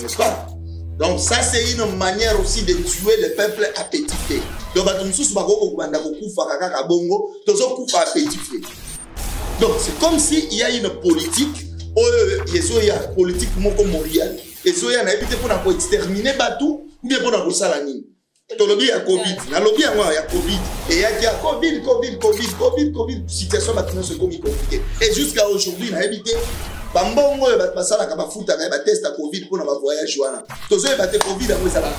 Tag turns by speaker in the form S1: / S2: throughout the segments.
S1: N'est-ce pas? Donc ça c'est une manière aussi de tuer le peuple à petit feu. Donc c'est comme s'il y a une politique, il y a une politique mondiale. Et il y a une pour exterminer Batou ou bien pour Salanine. Il y a Covid, il y a Covid, et il y a Covid, situation maintenant c'est compliqué. Et jusqu'à aujourd'hui, il y a évité. Bambongo basala ka bafuta ka ba test Covid pour na voyage wana. Tozo ba te Covid après ça la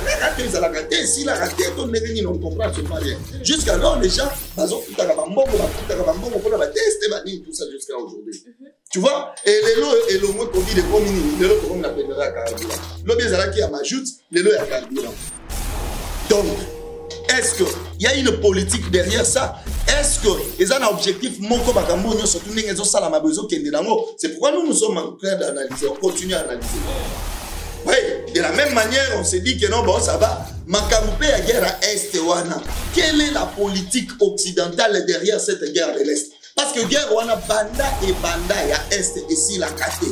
S1: raté si la raté to ndenge on comprend ce pas rien. Jusqu'à là les gens bazo futa ka bambongo pour na test ba ni tout ça jusqu'à aujourd'hui. Tu vois? Et le moins Covid est commun, le lot comme la pédera carburant. Le bien zala qui a majoute, le lot ya carburant. Donc est-ce qu'il y a une politique derrière ça? Est-ce que les un objectif c'est pourquoi nous sommes en train d'analyser, on continue à analyser. Oui, de la même manière, on s'est dit que non, bon, ça va. Makamoupe à guerre à Est wana. Quelle est la politique occidentale derrière cette guerre de l'Est? Parce que guerre wana banda et banda à Est et si la kate.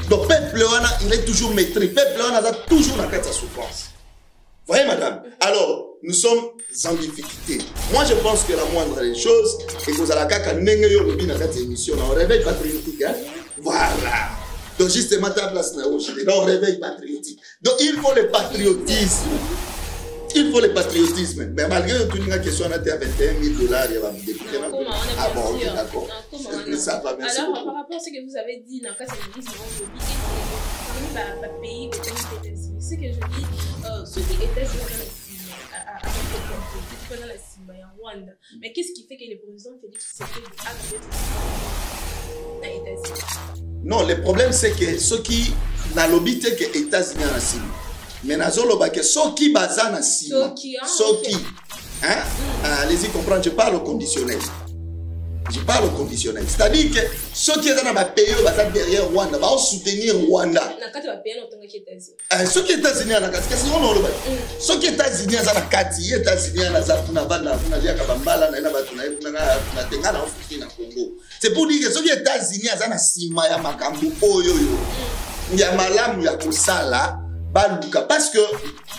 S1: Donc peuple wana, il est toujours maîtrisé. Peuple wana a toujours la carte à souffrance. Vous voyez, madame? Alors, nous sommes en difficulté. Moi, je pense que la moindre des choses, c'est que vous allez faire une émission, on réveil patriotique. Hein? Voilà. Donc, justement, ta place, on réveil patriotique. Donc, il faut le patriotisme. Il faut le patriotisme. Mais malgré tout, une question, on a été à 21 000 $, il va me députer. Ah bon, ok, d'accord.
S2: Alors, par rapport à ce que vous avez dit, dans le cas de parmi les pays, ce que je dis, ceux qui étaient pendant la Simba en Rwanda. Mais qu'est-ce qui fait que le président Félix Tshisekedi a les États-Unis?
S1: Non, le problème c'est que ceux qui n'ont l'obité que les États-Unis en Simba. Mais nazoloba que ceux qui basent en Simba. Ceux qui. Hein? Allez-y comprendre, je parle au conditionnel. Je parle au conditionnel. C'est-à-dire que ceux qui sont dans le pays derrière Rwanda vont soutenir Rwanda. Ceux qui sont États-Unis, ceux qui sont États-Unis, c'est pour dire que ceux qui sont États-Unis, parce que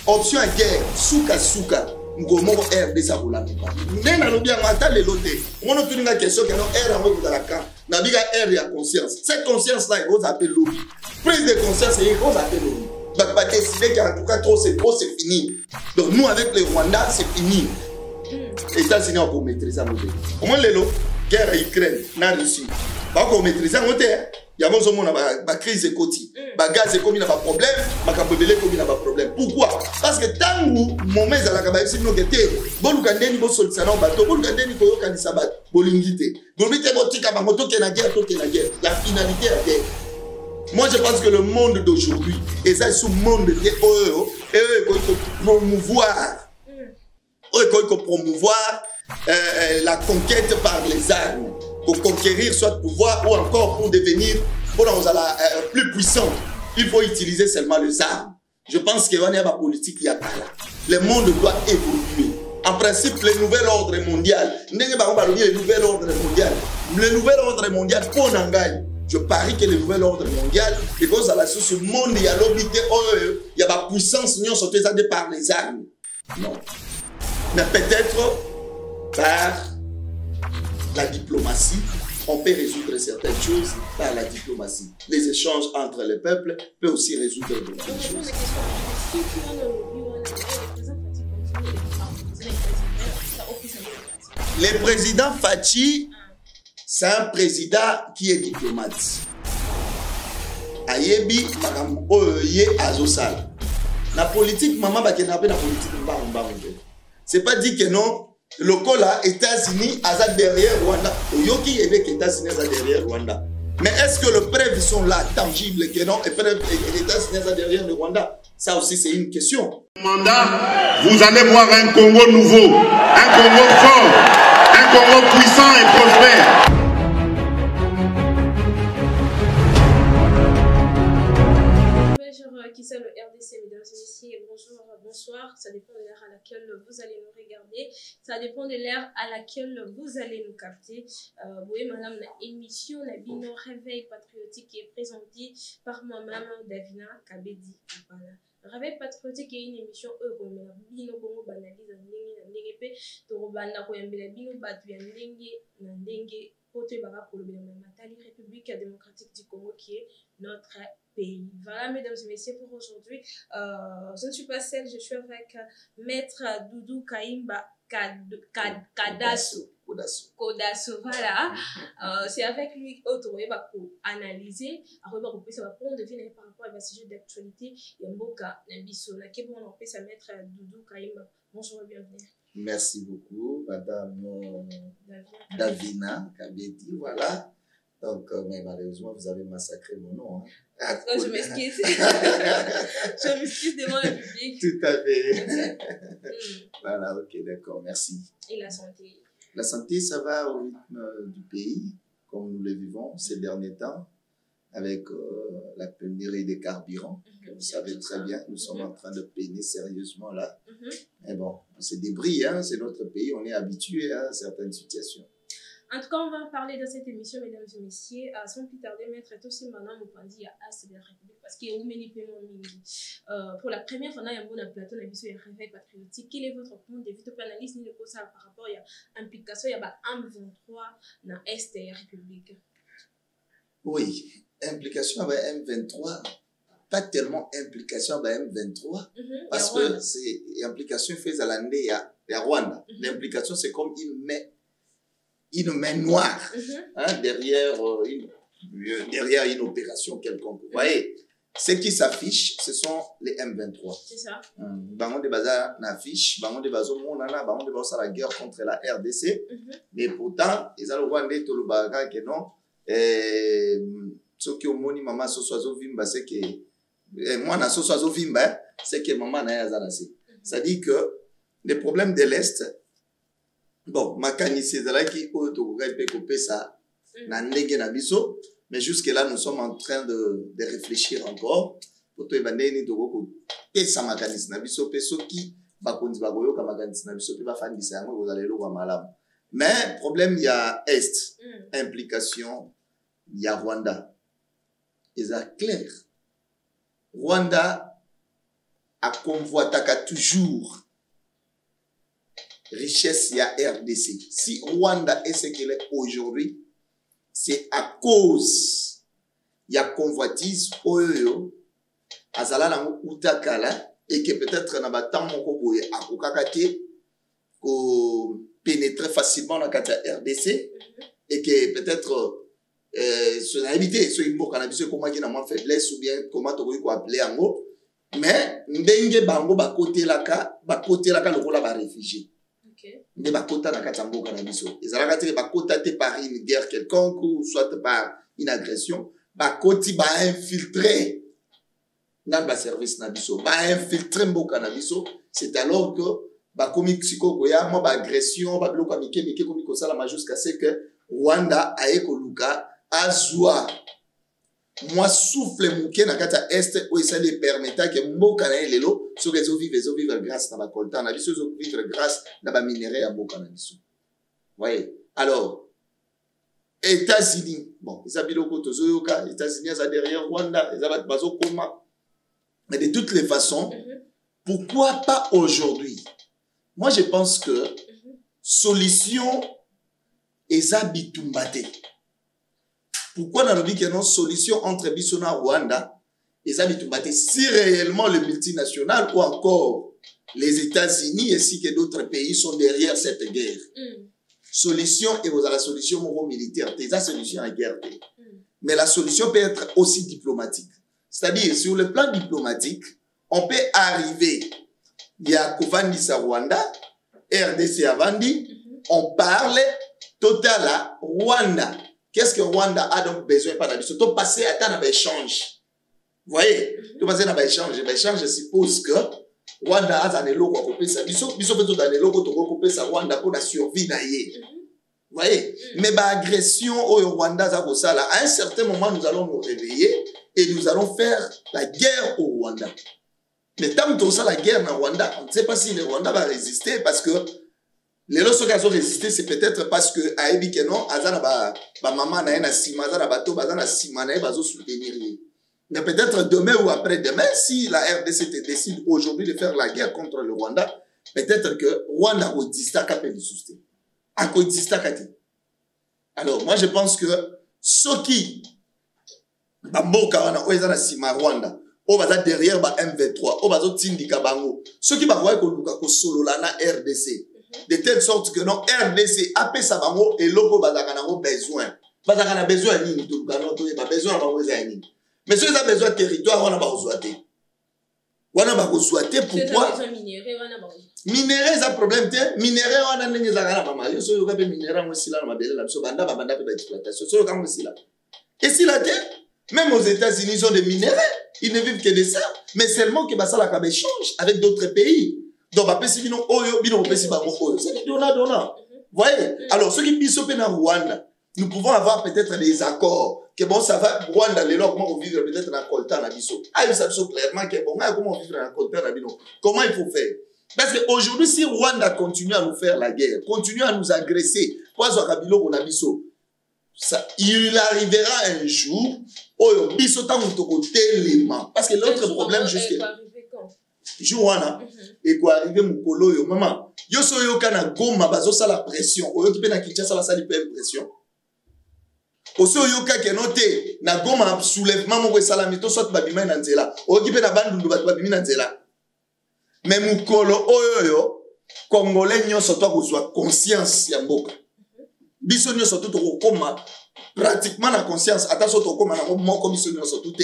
S1: option guerre, souka. Ngomo RD ça roule pas. Nena lo bien matin les lotés. On a une question que non R en haut de la camp. Na biga R ya conscience. Cette conscience là il faut appeler lobby. Prise de conscience il faut appeler lobby. Donc pas décider qu'en tout cas trop c'est fini. Donc nous avec les Rwandais c'est fini. Les États-Unis ont pour maîtriser nos pays. Comment les lots guerre Ukraine na Russie. Pas qu'on maîtriser nos pays. Il y a une crise économique, il gaz économique, il y a un problème, il y a un problème. Pourquoi? Parce que tant que le moment où il y a un problème, il y a un problème, il y a un problème. La finalité est la guerre. Moi, je pense que le monde d'aujourd'hui, et ça, c'est le monde de promouvoir la conquête par les armes. Pour conquérir soit pouvoir ou encore pour devenir plus puissant, il faut utiliser seulement les armes. Je pense qu'il y a une politique qui est là. Le monde doit évoluer. En principe, le nouvel ordre mondial, le nouvel ordre mondial pour Nangaï. Je parie que le nouvel ordre mondial, parce que ce monde, il y a l'obité, il y a la puissance, nous sommes par les armes. Non. Mais peut-être par la diplomatie, on peut résoudre certaines choses par la diplomatie. Les échanges entre les peuples peuvent aussi résoudre d'autres choses. Le président Fachi, c'est un président qui est diplomate. Ayebi, Oye, Azosal. La politique, maman, la politique, c'est pas dit que non. Le là, États-Unis, Azad derrière Rwanda. Yoki avec États-Unis, Azad derrière Rwanda. Mais est-ce que les preuves sont là, tangibles, que non, et États-Unis, Azad derrière le Rwanda? Ça aussi, c'est une question.
S3: Mandat, vous allez voir un Congo nouveau, un Congo fort, un Congo puissant et prospère.
S2: sur qui c'est le RDC, mesdames et messieurs. Bonjour, bonsoir. Ça dépend de l'heure à laquelle vous allez nous regarder. Ça dépend de l'heure à laquelle vous allez nous capter. Oui, madame, l'émission, la Bino Réveil Patriotique qui est présentée par moi-même, Davina Kabedi. Voilà. Réveil Patriotique est une émission comme Bino Bongo Banalize Ndenge pe Torobanda Koyambela Bino Batu Ndenge Pote Baba Kolobela Matali République démocratique du Congo qui est notre pays. Voilà, mesdames et messieurs, pour aujourd'hui. Je ne suis pas seule, je suis avec Maître Doudou Kaimba Kodasso. Voilà. C'est avec lui qu'on va analyser, on va prendre deviner par rapport à un sujet d'actualité. Il y a Mboka Nabiso. On peut se mettre Doudou Kaimba. Bonjour et bienvenue.
S1: Merci beaucoup, madame Davina Kabedi. Voilà. Donc, mais malheureusement, vous avez massacré mon nom. Hein.
S2: Non, je m'excuse. Je m'excuse devant le public.
S1: Tout à fait. Voilà, ok, d'accord, merci.
S2: Et la santé?
S1: La santé, ça va au rythme du pays, comme nous le vivons ces derniers temps, avec la pénurie des carburants. Vous savez très bien, nous sommes en train de peiner sérieusement là. Mais bon, c'est des bris, hein, c'est notre pays, on est habitué à certaines situations.
S2: En tout cas, on va parler de cette émission, mesdames et messieurs, sans plus tarder, Maître aussi maintenant Mopandi à As de la République, parce qu'il y a Oumeni Paiement Mingi. Pour la première fois, il y a un bon plateau, il y a un réveil patriotique. Quel est votre point de vue de analyse ni de quoi ça par rapport à l'implication, il y a un 23 dans l'Est de la République? Oui,
S1: implication avec M23, pas tellement implication avec M23, parce que c'est implication faite à l'année, il y a Rwanda. L'implication, c'est comme une main noire hein, derrière une opération quelconque. Vous voyez, ce qui s'affiche, ce sont les M23.
S2: C'est ça.
S1: Bango de Baza n'affiche, Bango de Bazo Monana, Bango de Baza la guerre contre la RDC. Mais pourtant, ils ont le Rwanda tout le bagarre que non. Ce qui au moni maman soso vimba, c'est que moi na soso vimba, c'est que maman na yazanasi. Ça dit que les problèmes de l'Est. Bon, makani c'est là qui peut couper ça mais jusque là nous sommes en train de réfléchir encore pour toi bandeni to ko pesa makanisi na biso peso qui ba konzi ba goyo ka makanisi na biso pe ba fandisa yango vous allez le voir malamu. Mais problème il y a est implication il y a Rwanda. Et ça clair. Rwanda a convoitaka toujours richesse, il y a RDC. Si Rwanda est ce qu'elle est aujourd'hui, c'est à cause il y a convoitise oyo azala nango utakala et que peut-être na batam moko boye akokakate ko pénétrer facilement dans la RDC et que peut-être ce n'a évité ce imboka na biso comment qui na moins faiblesse ou bien comment to ko appeler ango mais ndenge bango ba côté laka lokola ba réfugié. Ne bakota na katamboka na biso ezalaka te bakota te par une guerre quelconque ou soit par une agression bakoti ba infiltrer dans ba service na biso ba infiltrer mboka na biso. C'est alors que bakomi psychoko ya mo ba agression ba bloka mike komi ko sala jusqu'à ce que Rwanda aye koluka azwa moi souffle muke na kata est où ça les permettait que mboka na lelo so que zo vivre grâce na ba coltan na biso zo vivre grâce na ba minerais ya mboka na biso. Voyez, alors États-Unis bon ils habitent au tozo yoka États-Unis ça derrière Rwanda ils abat bazo koma mais de toutes les façons pourquoi pas aujourd'hui? Moi je pense que solution eza bitumbate. Pourquoi dans le dit qu'il y a une solution entre Bissona et Rwanda et ça si réellement le multinational ou encore les États-Unis ainsi que d'autres pays sont derrière cette guerre. Solution et vous avez la solution militaire, c'est la solution à la guerre. Mais la solution peut être aussi diplomatique. C'est-à-dire sur le plan diplomatique, on peut arriver il y a Kovandisa Rwanda, RDC Avandi, on parle total à Rwanda. Qu'est-ce que Rwanda a donc besoin par la surtout passer à temps d'échange. Vous voyez, tout passer à l'échange. L'échange suppose que Rwanda a des locaux à couper ça. Ils sont plutôt dans les locaux pour couper ça Rwanda pour la survie d'ailleurs. Vous voyez, mais l'agression au Rwanda à un certain moment nous allons nous réveiller et nous allons faire la guerre au Rwanda. Mais tant que ça la guerre au Rwanda, on ne sait pas si le Rwanda va résister parce que les lorsqu'ils ont résisté, c'est peut-être parce que Aïbi Kenon, Azana ba maman na na sima, Azana bato, Azana sima na bazo soutenir. Mais peut-être demain ou après-demain, si la RDC décide aujourd'hui de faire la guerre contre le Rwanda, peut-être que Rwanda existe à capé de soutenir. À existe à capé. Alors moi je pense que ceux qui bamboka wana oezana sima Rwanda, o baza derrière ba M23, o bazo tindika bango. Ceux qui ba ko luka ko solo la na RDC. De telle sorte que non RDC appelle ça bango et logo bazaka nango besoin. Bazaka na besoin nini to luka to ba besoin bango za nini. Mais ceux qui ont besoin de territoire wana ba ozoaté. Wana ba ozoaté pourquoi? Minerai ça problème te minerai wana ndenge za kana ba mali so yo ka be minerai ngo sila na mabele la so banda ba exploitation so yo ka ngo sila. Et si la terre même aux États-Unis ils ont des minerais, ils ne vivent que de ça, mais seulement que ça la échange avec d'autres pays. Donc, c'est donna. Voyez? Alors, ceux qui pisopent dans Rwanda, nous pouvons avoir peut-être des accords. Que bon, ça va, Rwanda, les lois, comment on vit peut-être dans le coltan, ah, ils savent clairement que bon, comment on vit dans le coltan, comment il faut faire? Parce qu'aujourd'hui, si Rwanda continue à nous faire la guerre, continue à nous agresser, il arrivera un jour où biso ta l'élément. Parce que l'autre problème, juste Jouana, et quoi arriver mon polo yo maman. Yo so yo kana goma bazo sa la pression. Oyo ki pe na Kinshasa la sali pe pression. Oso yo ka kenote na goma soulèvement mo ko sala mito soit babima na nzela. Oyo ki pe na bandundu bat babimi na nzela. Mais mukolo oyo yo Congolais nyonso to kozwa conscience ya mboka. Biso nyonso to koma pratiquement la conscience attention to koma na moko biso nyonso tout.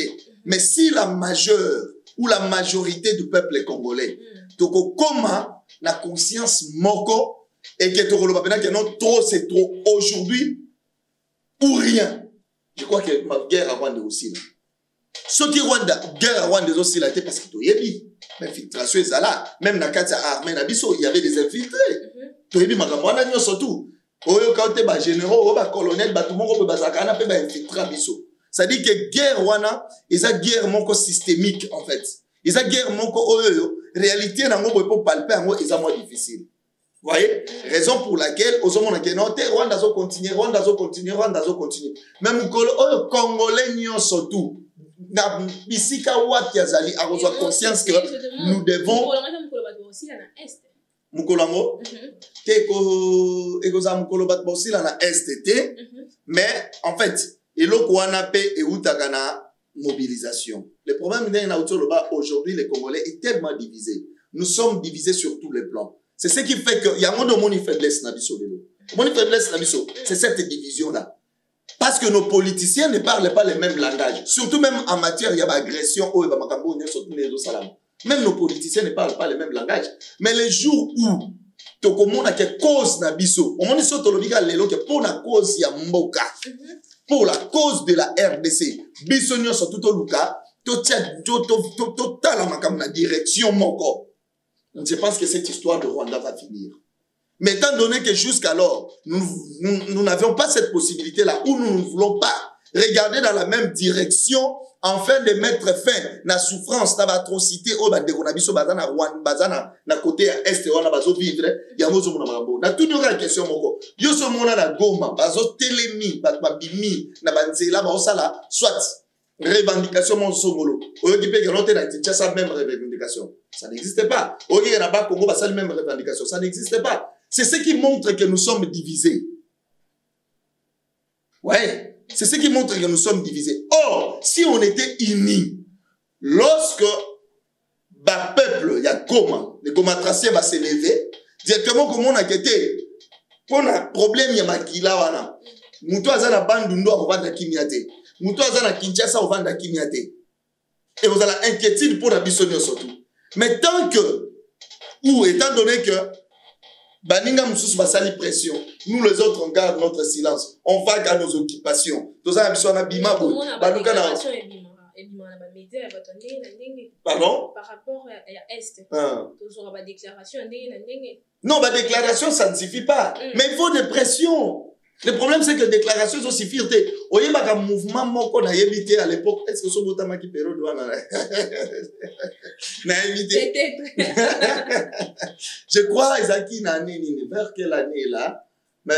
S1: Mais si la majeure ou la majorité du peuple congolais, toko koma la conscience moko et que toko lobapena que non trop c'est trop aujourd'hui pour rien. Je crois que ma guerre à Rwanda aussi là. Ce qui Rwanda guerre à Rwanda aussi là parce que to yebi l'infiltration est là même na kati armée na biso il y avait des infiltrés. To yebi makambo na nyo surtout oyo kaote ba généraux ba colonel ba tout moko ba zakana pe ba infiltrer biso. Ça dit que guerre wana, esa guerre moko systémique en fait. Esa guerre moko oyo, réalité na ngo pour palper ngo esa moins difficile. Vous voyez? Raison pour laquelle aux hommes na non Rwanda zo continuer, Rwanda zo continuer, Rwanda zo continuer. Même oyo congolais nyonso tout. Na bisika wati azali a reçoit conscience que nous devons Mukolango teko ekoza mukolo bat bosi la na STT mais en fait et l'autre et Outakana mobilisation. Le problème aujourd'hui, les Congolais est tellement divisé. Nous sommes divisés sur tous les plans. C'est ce qui fait qu'il y a une faiblesse nabiso. Mon faiblesse nabiso, c'est cette division-là. Parce que nos politiciens ne parlent pas les mêmes langages. Surtout même en matière d'agression. Même nos politiciens ne parlent pas les mêmes langages. Mais les jours où tokomona ke cause nabiso, on dit surtout que pour la cause ya mboka. Pour la cause de la RDC, bisonyo surtout au Luka, total en direction moko. Je pense que cette histoire de Rwanda va finir. Mais étant donné que jusqu'alors, nous n'avions pas cette possibilité-là, ou nous ne voulons pas regarder dans la même direction, afin de mettre fin à la souffrance, à l'atrocité, au Bandegonabiso, Bazana, Bazana, na côté est, on a bazo vivre, Yamozo Monamabo. Na tout la question, moko. Yo so mona na goma, bazo telemi, babimi, na banzela, baosala, soit revendication mon somolo. Oyo qui peut garantir na Kinshasa même revendication. Ça n'existe pas. Oyo qui n'a pas Congo, ça même revendication. Ça n'existe pas. C'est ce qui montre que nous sommes divisés. Ouais. C'est ce qui montre que nous sommes divisés. Or, si on était unis, lorsque le peuple, il y a comment, le Gomatracien va s'élever, directement comme on a été, pour un problème, il y a Makila wana. Moutou azana bandundo a revendre kimiate. Moutou azana Kinshasa a revendre kimiate. Et vous avez inquiétude pour la bisonio surtout. Mais tant que, ou étant donné que, Baninga Moussous va salir pression. Nous les autres, on garde notre silence. On va à nos occupations. Pardon?
S2: Par rapport à Est. Toujours ma déclaration.
S1: Non, ma déclaration, ça ne suffit pas. Mais il faut des pressions. Le problème, c'est que les déclarations sont suffisent. Au lieu d'un mouvement moko na évité à l'époque, est-ce que ce botama qui période n'a évité? Je crois, Isaki, vers quelle année là? Mais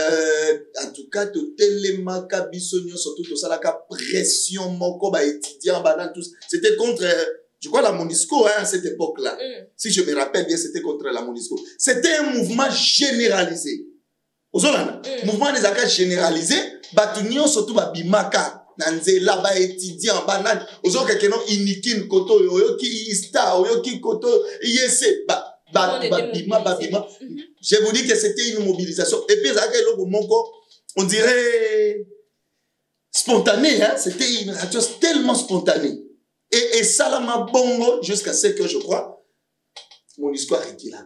S1: en tout cas, tout élément kabisonio, surtout tout ça, la pression moko ba étudiant, ba tous. C'était contre, je crois, la MONUSCO, hein, à cette époque-là. Si je me rappelle bien, c'était contre la MONUSCO. C'était un mouvement généralisé. Mouvement des accords généralisé, batunio surtout ba bimaka, nanzela ba étudiant, banan, ozo kakeno inikin koto, oyoki ista, oyoki koto, yese, ba bima. Je vous dis que c'était une mobilisation. Et puis, on dirait spontané, hein? C'était une radio tellement spontanée. Et ça, là, ma bongo, jusqu'à ce que je crois, mon histoire est qui là.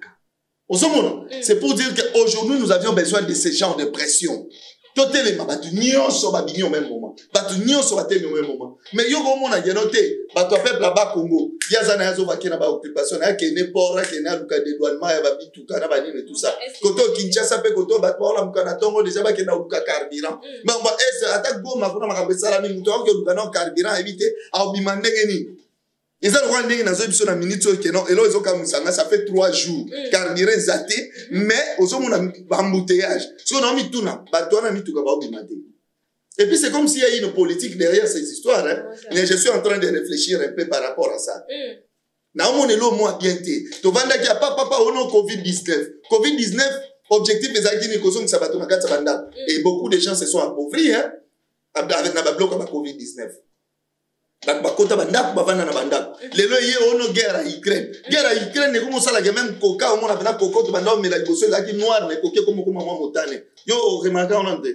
S1: C'est pour dire qu'aujourd'hui, nous avions besoin de ce genre de pression. Tout les batunions sont babini au même moment. Batunions sont battus au même moment. Mais yo comme on a noté, bato peuple là-bas Congo, il y a zana yazo bakina ba occupation, il y a kene pora, kene aluka dédouanement, il y a babituka na banine et tout ça. Koto Kinshasa pe koto batwa la mukana tongo déjà bakina aluka carburant. Mais on va attaque goma kuna makabesa la mingi to que lukana carburant éviter a obimande ngeni. Ils ont rendu dans une émission minute et là ils ont comme ça fait 3 jours carburant zaté mais aux hommes on a embouteillage. Si on a mis tout na bato on a mis tout ka ba obimande. Et puis c'est comme s'il y a une politique derrière ces histoires. Hein. Mais je suis en train de réfléchir un peu par rapport à ça. On est là au moins bien té. Tu vas dire qu'il n'y a pas papa au nom Covid-19. Covid-19, objectif des acquis que ça va tourner. Et beaucoup de gens se sont appauvris hein, avec la bloc comme Covid-19. Bakota bandak bavana na bandak. Lelo yé ono guerre à Ukraine. Guerre à Ukraine, comme ça la même coca au monde avec coco to bandak mais la bosse là qui noir mais coquet comme moi motane. Yo remarquez on entend.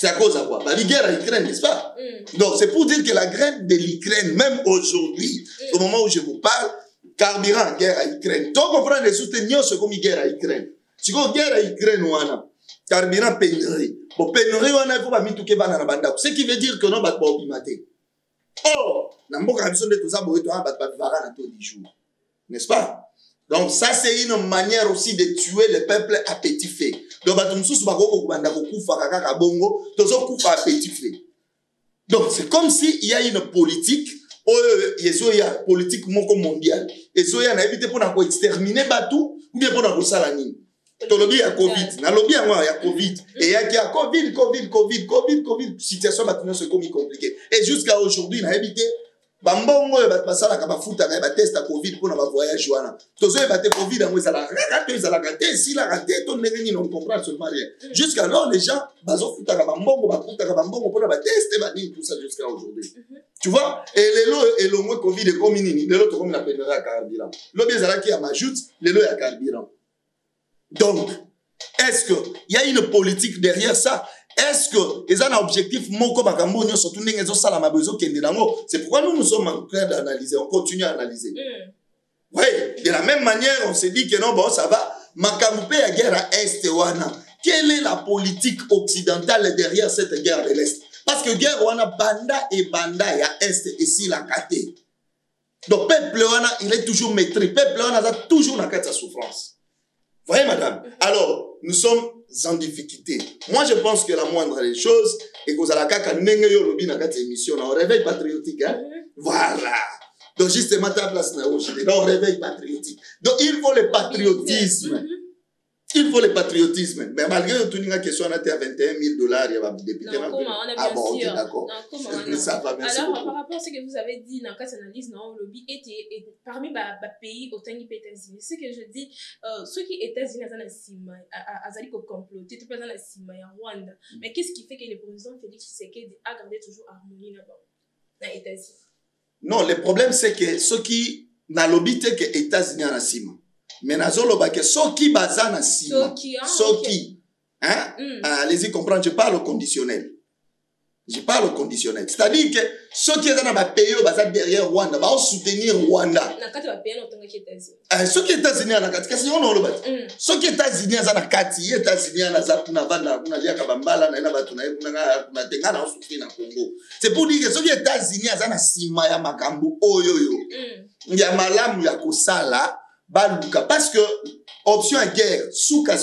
S1: C'est à cause de quoi? La guerre en Ukraine, n'est-ce pas? Donc, c'est pour dire que la graine de l'Ukraine, même aujourd'hui, au moment où je vous parle, carburant guerre en Ukraine. Donc, on prend les soutenir ce comme guerre en Ukraine. Si on guerre en Ukraine, on a carburant pénurie. Bon, pénurie, on a il faut pas mettre tout dans la bande. Ce qui veut dire que non, va pas oblimater. Or, dans le cas de tout ça, on va pas vivre à tous les jours. N'est-ce pas? Donc, ça, c'est une manière aussi de tuer le peuple à petit feu. Donc, c'est comme s'il y a une politique, il y a une politique mondiale. Et il y a évité pour exterminer Batou ou bien pour Salanine. Il y a Covid. Il y a Covid. Et il y a Covid. Situation c'est comme compliquée. Et jusqu'à aujourd'hui, il y a évité. Bambongo basala ka bafuta ka ba test à Covid pour na ba voyage wana tozo ba te Covid en ça la raté ça la raté si la raté ton nengeni non comprendre seulement rien jusqu'alors les gens bazo futa ka bambongo pour na ba test ba ni tout ça jusqu'à aujourd'hui tu vois et les lo moins Covid et comme nini les autres comme la pénurie à carburant lo bien zala qui a majoute les lo ya carburant donc est-ce que il y a une politique derrière ça? Est-ce que ils ont un objectif moko bakambo nyo surtout ndenge zo sala mabezo kende nango? C'est pourquoi nous sommes en train d'analyser, on continue à analyser. Oui, de la même manière, on se dit que non bon ça va makambo ya guerre à est wana. Quelle est la politique occidentale derrière cette guerre de l'est? Parce que guerre wana banda ya est ici la kate. Donc peuple wana il est toujours maîtrisé, peuple wana a toujours na kata souffrance. Voyez madame? Alors, nous sommes en difficulté. Moi, je pense que la moindre des choses est que vous allez faire une émission, un réveil patriotique. Hein? Voilà. Donc, justement, ta place dans un réveil patriotique. Donc, il faut le patriotisme. Il faut le patriotisme. Mais malgré tout, une question, on a été à $21 000, il y a des députés.
S2: Ah bon, ok, d'accord.
S1: Ça va, merci
S2: alors,
S1: beaucoup.
S2: par rapport à ce que vous avez dit dans cette analyse, non, le lobby est parmi les pays autant que les États-Unis. Ce que je dis, ceux qui étaient États-Unis, ils ont comploté, tout le monde à Rwanda. Mais qu'est-ce qui fait que le président Félix Tshisekedi a gardé toujours harmonie là-bas, dans les États-Unis? Non,
S1: le problème, c'est que ceux qui n'ont lobby, c'est que les États-Unis en Sima. Mais nazoloba que soki bazana sima soki hein allez-y comprendre je parle au conditionnel c'est-à-dire que soki ezana ba pays baza derrière Rwanda ba soutenir Rwanda na kati ba pays na tonga États-Unis soki États-Unis na kati kasi on loba soki États-Unis azana kati États-Unis na za kuna vanda kuna lia kabambala na batu na kuna tenga na soutenir na Congo c'est pour dire que soki États-Unis azana sima ya makambo oyoyo ya malamu ya kosala baluka parce que option à guerre souka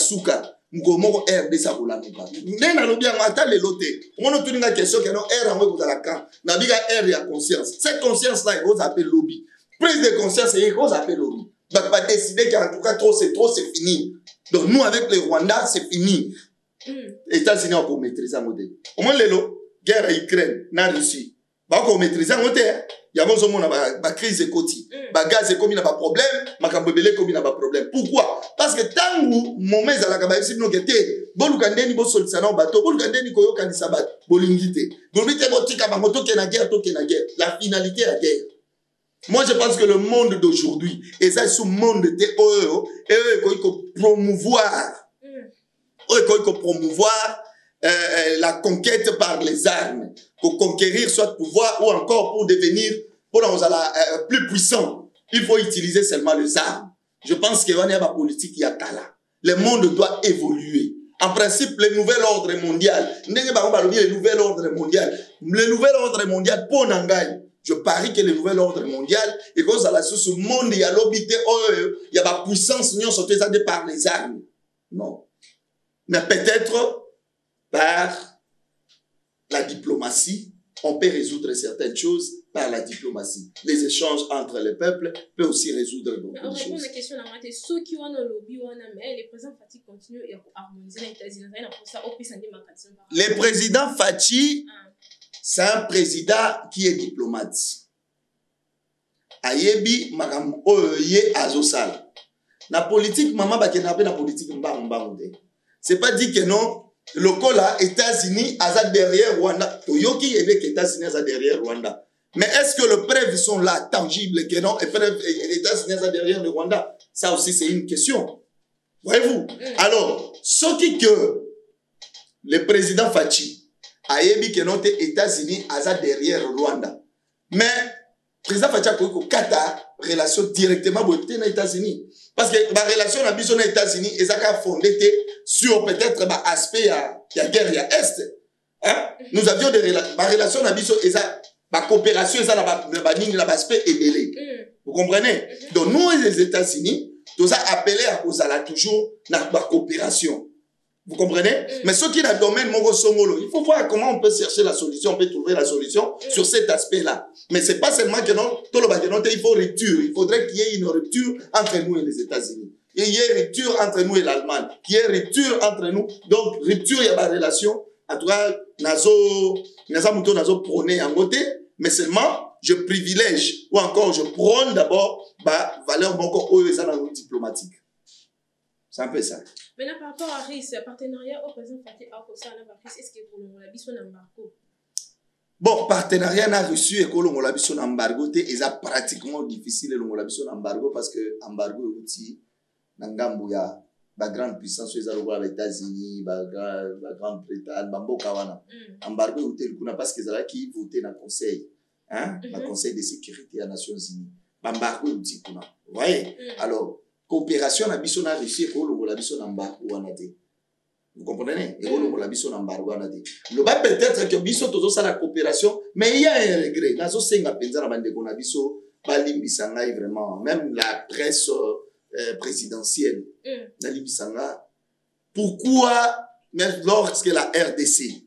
S1: moko RDC akolanda ba ndena lobi yango ata lelo te omono tuninga question que non R yango ekozala quand na biga R ya conscience cette conscience là on appelle lobby prise de conscience et on appelle lobby va décider qu'en tout cas trop c'est fini donc nous avec les Rwandais c'est fini. États-Unis ont maîtrisé un modèle au moins lelo guerre à Ukraine na Russie ba ko maîtriser un modèle il y a besoin de la crise économique, la gaz économique n'a pas de problème, ma cambobele économique n'a pas de problème. Pourquoi? Parce que tant que moment à la cabaye si nous gete, bolu kandeni bo solution bateau, bolu kandeni koyo kanisa bat, bolingite. Bolite botika ba moto kena guerre, to kena guerre. La finalité la guerre. Moi je pense que le monde d'aujourd'hui, et ça sous monde de et ko promouvoir, ko promouvoir la conquête par les armes, pour conquérir soit pouvoir ou encore pour devenir plus puissant. Il faut utiliser seulement les armes. Je pense qu'il y a une politique qui a là. Le monde doit évoluer. En principe, le nouvel ordre mondial, le nouvel ordre mondial, pour Nangaï, je parie que le nouvel ordre mondial, et que ça ce monde, il y a l'obité, il y a la puissance, nous sommes par les armes. Non. Mais peut-être par la diplomatie, on peut résoudre certaines choses par la diplomatie. Les échanges entre les peuples peuvent aussi résoudre beaucoup de choses.
S2: On répond à la question, ceux qui ont un lobby, mais les présidents Fati continuent à harmoniser les États-Unis.
S1: Le président Fati, c'est un président qui est diplomate. Ayebi, magam oye azosal. La politique, maman, la politique, c'est pas dit que non. Le là, États-Unis, à derrière Rwanda. Toyoki est les États-Unis à derrière Rwanda. Mais est-ce que les preuves sont là, tangibles, que non, et les États-Unis à derrière le Rwanda? Ça aussi, c'est une question. Voyez-vous? Alors, ce qui que le président Fachi a dit que non, les États-Unis à derrière Rwanda. Mais, le président Fachi a dit que Qatar, relation directement avec les États-Unis. Parce que la relation avec les États-Unis est fondée sur peut-être l'aspect de la guerre à Est. Hein? Nous avions des relations avec la coopération, l'aspect est vous comprenez? Donc nous, les États-Unis, nous avons appelé à cause toujours la coopération. Vous comprenez? Mais ce qui est dans le domaine il faut voir comment on peut chercher la solution, on peut trouver la solution sur cet aspect-là. Mais ce n'est pas seulement que non, il faut rupture. Il faudrait qu'il y ait une rupture entre nous et les États-Unis. Il y ait une rupture entre nous et l'Allemagne. Qu'il y ait une rupture entre nous. Donc, rupture, il y a ma relation. En tout cas, nazo prôné en côté, mais seulement, je privilège, ou encore, je prône d'abord, valeur diplomatique. C'est un peu ça.
S2: Maintenant, par rapport à RIS, partenariat au président Fati Akosa, est-ce que pour le Labiso Nambargo?
S1: Bon, partenariat n'a reçu et que le Labiso Nambargo, c'est pratiquement difficile le Labiso Nambargo parce que embargo est outil, Nangambouya, la grande puissance, les États-Unis, la Grande-Bretagne, Bambokawana. Embargo est outil, parce que c'est là qui votait dans le conseil, hein, le conseil de sécurité des Nations Unies. Embargo est outil, vous voyez? Alors, coopération na biso na réussir ko longola biso na mbargo wana te. Vous comprenez? Et ko longola biso na mbargo wana te. Le ba peut-être que biso tozo ça la coopération, mais il y a un regret. Nazo senga penza na bande ko na biso balimbisa ngai vraiment même la presse présidentielle na limbisanga. Pourquoi même lorsque la RDC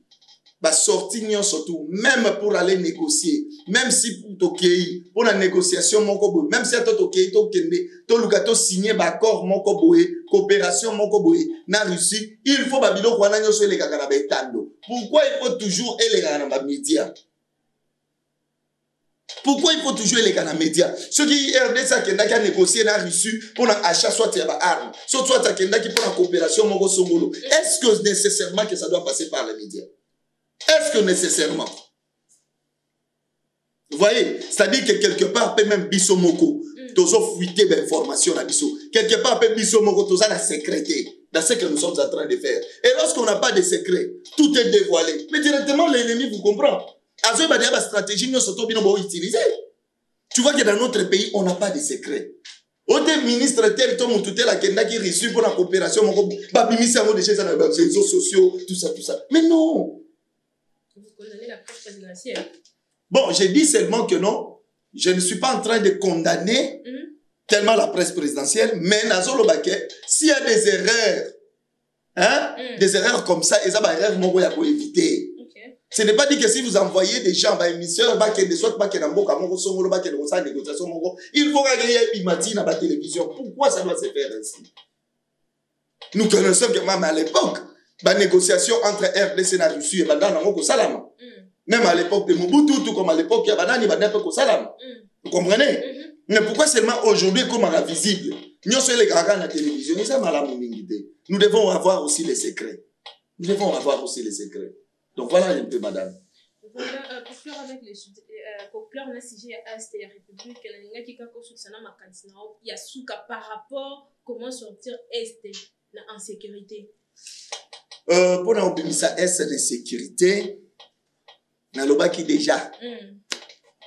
S1: va sortir surtout même pour aller négocier, même si pour toquer pour la négociation moko même si to toquer to kende to lukato signer accord moko boé coopération moko boé na Russie, il faut babilo kwa na nyoso ele kaka na betando. Pourquoi il faut toujours ele kana na média? Pourquoi il faut toujours les canaux médias? Ceux qui RDC qui n'a négocier na Russie pour l'achat soit de armes, soit qui n'a qui pour la coopération moko songolo. Est-ce que nécessairement que ça doit passer par les médias? Est-ce que nécessairement? Vous voyez? C'est-à-dire que quelque part, peut même Bissomoko, toujours fuiter d'informations à Bisso. Quelque part, peut Bissomoko, toujours la sécréter dans ce que nous sommes en train de faire. Et lorsqu'on n'a pas de secret, tout est dévoilé. Mais directement, l'ennemi vous comprend. Azo ba la stratégie, nous sommes utiliser. Tu vois que dans notre pays, on n'a pas de secret. Au ministre tel, tout la kenda qui reçu pour la coopération, babimisa des choses dans les réseaux sociaux, tout ça, tout ça. Mais non.
S2: Vous condamnez la presse présidentielle.
S1: Bon, j'ai dit seulement que non. Je ne suis pas en train de condamner tellement la presse présidentielle, mais Nazolo Baké, s'il y a des erreurs Hein? Des erreurs comme ça, et ça va erreur moko ya ko éviter. Ce n'est pas dit que si vous envoyez des gens à émission, il faut qu'il y ait une matinée à la télévision. Pourquoi ça doit se faire ainsi? Nous connaissons que même à l'époque, la négociation entre RDC et la Russie et Salama. Même à l'époque de Mobutu, tout comme à l'époque, il y a Salama. Vous comprenez? Mais pourquoi seulement aujourd'hui, comme on est visible, nous sommes les grands à la télévision, nous devons avoir aussi les secrets. Nous devons avoir aussi les secrets. Donc voilà un peu, madame.
S2: Voilà, pour faire avec les pour faire un sujet à la République, il y a souka par rapport à comment sortir Est en sécurité.
S1: Pour nous obéir à Est de sécurité, qui déjà.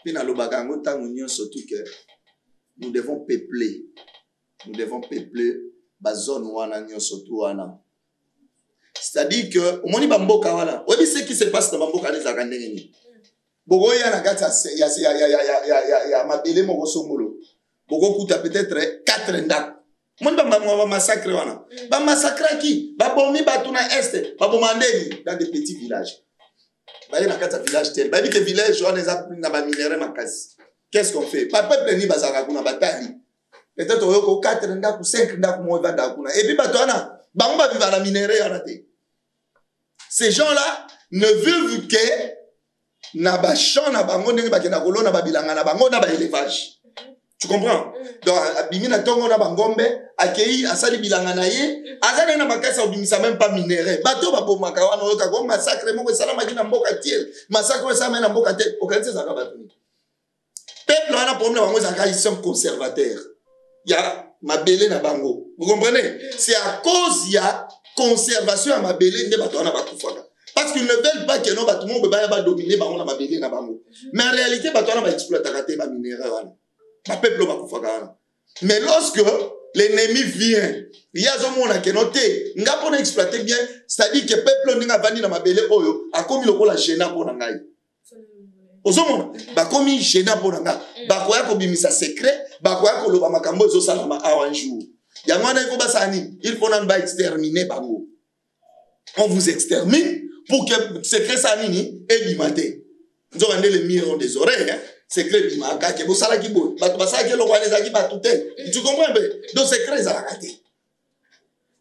S1: Puis surtout que nous devons peupler. Nous devons peupler la zone où nous sommes. C'est-à-dire que, au moment où Bamboka wala, oui, ce qui se passe dans Bamboka les agandeni. Bogo ya na gata ya mabele moko somolo. Bogo kuta peut-être 4 ndak. Mon ba massacre wana. Ba massacre qui? Ba bomi batuna est, ba bomandeni dans des petits villages. Ba ya na gata village tel. Ba dit que village wana za na ba minéraux makasi. Qu'est-ce qu'on fait? Pas peuple ni bazaka kuna batali. Peut-être au 4 ndak ou 5 ndak mo va dakuna. Et puis batona Bamba viva la minerai en athée. Ces gens-là ne vivent que na ba champ na bango ndenge ba kena kolona ba bilanga na bango na ba élevage. Tu comprends? Donc bimi na tongo na bangombe akei asali bilanga na ye azali na makasa obimisa même pas minerai. Bato ba bomaka wana oyoka ko massacre moko sala makina mboka tiel. Massacre ça na mboka tel. Okanise ça ka bato. Peuple wana problème bango zaka ils sont conservateurs. Il y a mabele na bango. Vous comprenez? C'est à cause il y a conservation à mabele nde bato wana bakufaka. Parce qu'ils ne veulent pas que non bato mo ba dominer bango na mabele na bango. Mais en réalité bato wana ba exploiter kate ba minerai wana. Ba peuple bakufaka wana. Mais lorsque l'ennemi vient, il y a zo mona ke noté, nga pona exploiter bien, c'est-à-dire que peuple ninga vandi na mabele oyo akomi lokola gênant pona ngai. Ozomona bakomi gênant pona nga. Bakoya ko bimisa secret, bakoya ko loba makambo zo salama a un jour. Yangwana il faut basani, il faut nan ba exterminer bango. On vous extermine pour que secret sanini et limité. Nous avons les mirons des oreilles, hein. Secret bimaka ke bo sala ki bo. Bato basala ke lo kwa nezaki batutel. Tu comprends bien? Donc secret za la raté.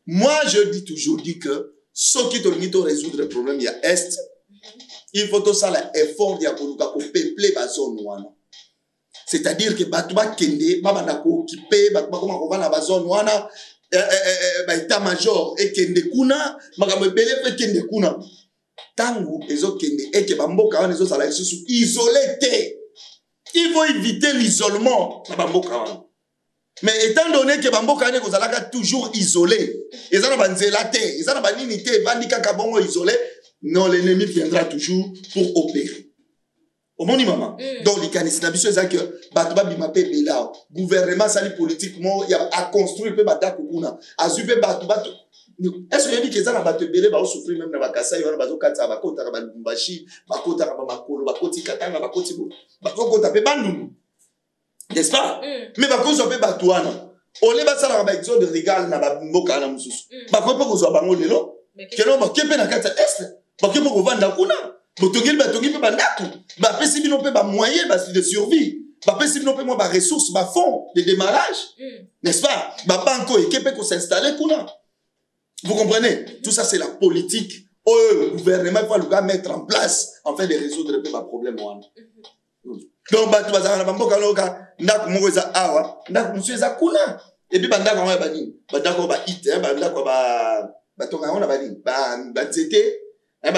S1: Moi je dis toujours que ceux qui te résoudre le problème il y a est, il faut tout ça l'effort dia koluka ko peupler ba zone wana. C'est-à-dire que Batouba Kende, Babandako occupé, Batouba ko na bazone wana, état major et Kende kuna, makambo belé pe Kende kuna. Tangu ezo Kende et que Bamboka wana ezo sala sous isolé té. Il faut éviter l'isolement na Bamboka wana. Mais étant donné que Bamboka wana kozalaka toujours isolé, ezana banzela té, ezana banini té, bandika kabongo isolé, non l'ennemi viendra toujours pour opérer. Au mon maman. Donc, les canistes, c'est que Batouba Bimapé Bela, gouvernement, sali politiquement, il y a à construire peu Bata Kukuna, à zuber Batouba. Est-ce que vous avez dit que ça n'a pas été va souffrir même dans la Kassa, il y a un bateau Katsa, Bakota, Babumbashi, Bakota, Bamakolo, Bakoti Katanga, Bakoti, Bakota, Bandou. N'est-ce pas? Mais Bakos a fait Batouana. On les bat ça dans la zone de régal, na Bamboka, na Moussous. Bakopo, vous avez bangé là. Que l'on va képer dans la Katsa Est. Bakopo, vous vendez Kuna. Botogel batogi pe bandako ba pesi bino pe ba moyen de survie ba pesi bino pe mo ba ressources ba fonds de démarrage n'est-ce pas ba banco équipe ko s'installer kuna. Vous comprenez? Tout ça c'est la politique le gouvernement va mettre en place afin de résoudre le problème wana. Donc ba tu bazana ba mboka loka ndako moko za awa ndako monsieur za kuna et puis bandako ba bani bandako ba hit bandako ba tonga ona ba ni ba nzete. Non.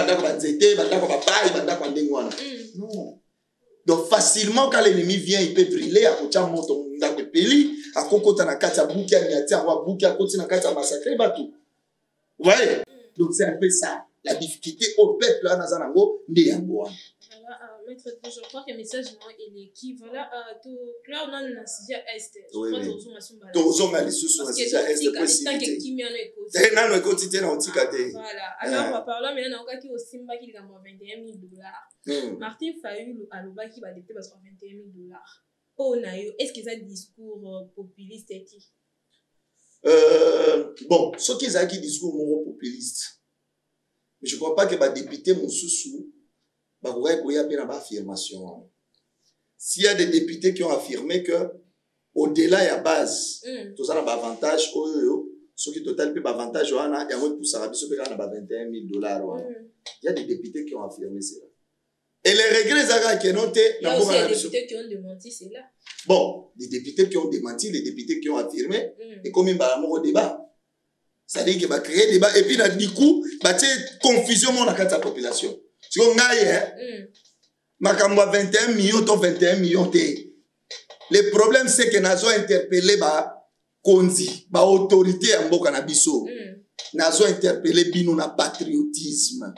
S1: Donc facilement quand l'ennemi vient, il peut brûler à côté de mon de pays, à côté de la carte à bouquet, à bouquet à côté de la carte à massacrer bateau. Vous voyez? Donc c'est un peu ça. La difficulté au peuple là dans un angle néanmoins.
S2: Maître, je crois que le message il est qui voilà tout là on a une sujet est.
S1: Oui. Tous les sous est
S2: voilà. Alors on va parler maintenant on qui au Simba qui gagne $21,000. Martin Fayulu à Loba qui va détecter parce $21,000. Oh nayo, est-ce qu'ils a un discours populiste qui
S1: Bon, ce qui est un discours populiste. Mais je ne crois pas que les députés mon sous affirmation. S'il y a des députés qui ont affirmé que au-delà de la base, tout ça a un avantage, ce qui total peut avantage, il y a 21 000 $. Il y a des députés qui ont affirmé cela. Et les regrets, il
S2: y a aussi des députés qui ont démenti cela.
S1: Bon, les députés qui ont démenti, les députés qui ont affirmé, et comme il y a un débat. C'est-à-dire qu'il va créer débat. Et puis, du coup, il y a une confusion dans la population. Si on a 21 millions, 21 millions. Le problème, c'est que nous avons interpellé Konzi, l'autorité en Boka Nabiso. Nous avons interpellé Bino na patriotisme.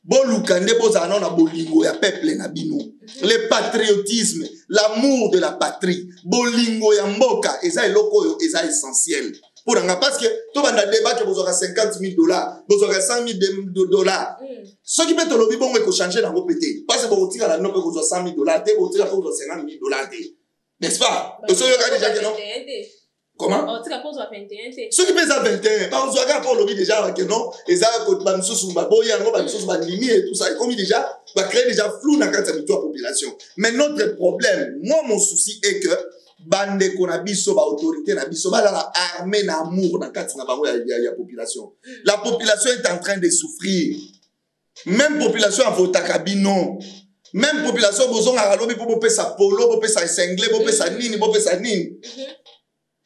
S1: Bolukande bozana na bolingo ya peuple na bino. Le patriotisme, l'amour de la patrie, bolingo ya mboka, eza eloko eza essentiel. Parce que tout le monde débat que vous aurez 50 000 $, vous aurez 100 000 $. Ce qui peut être le bon, c'est changer dans vos pétés. Parce que vous tirez la note que vous aurez 100 000 $, vous tirez pour 50 000 $. N'est-ce pas? Vous avez déjà que non? Comment? Ce qui peut être 21, vous avez pour le déjà que non, et ça, quand vous avez sous Baboya, vous avez sous Banimi et tout ça, et comme déjà, va créer déjà flou dans la population. Mais notre problème, moi, mon souci est que, bande qu'on a biso ba autorité na biso ba la armée na amour dans kati na bango ya population. La population est en train de souffrir. Même population a voté kabino. Même population bozon a lobi pour pesa polo, pour pesa senglé, pour pesa nini, pour pesa nini.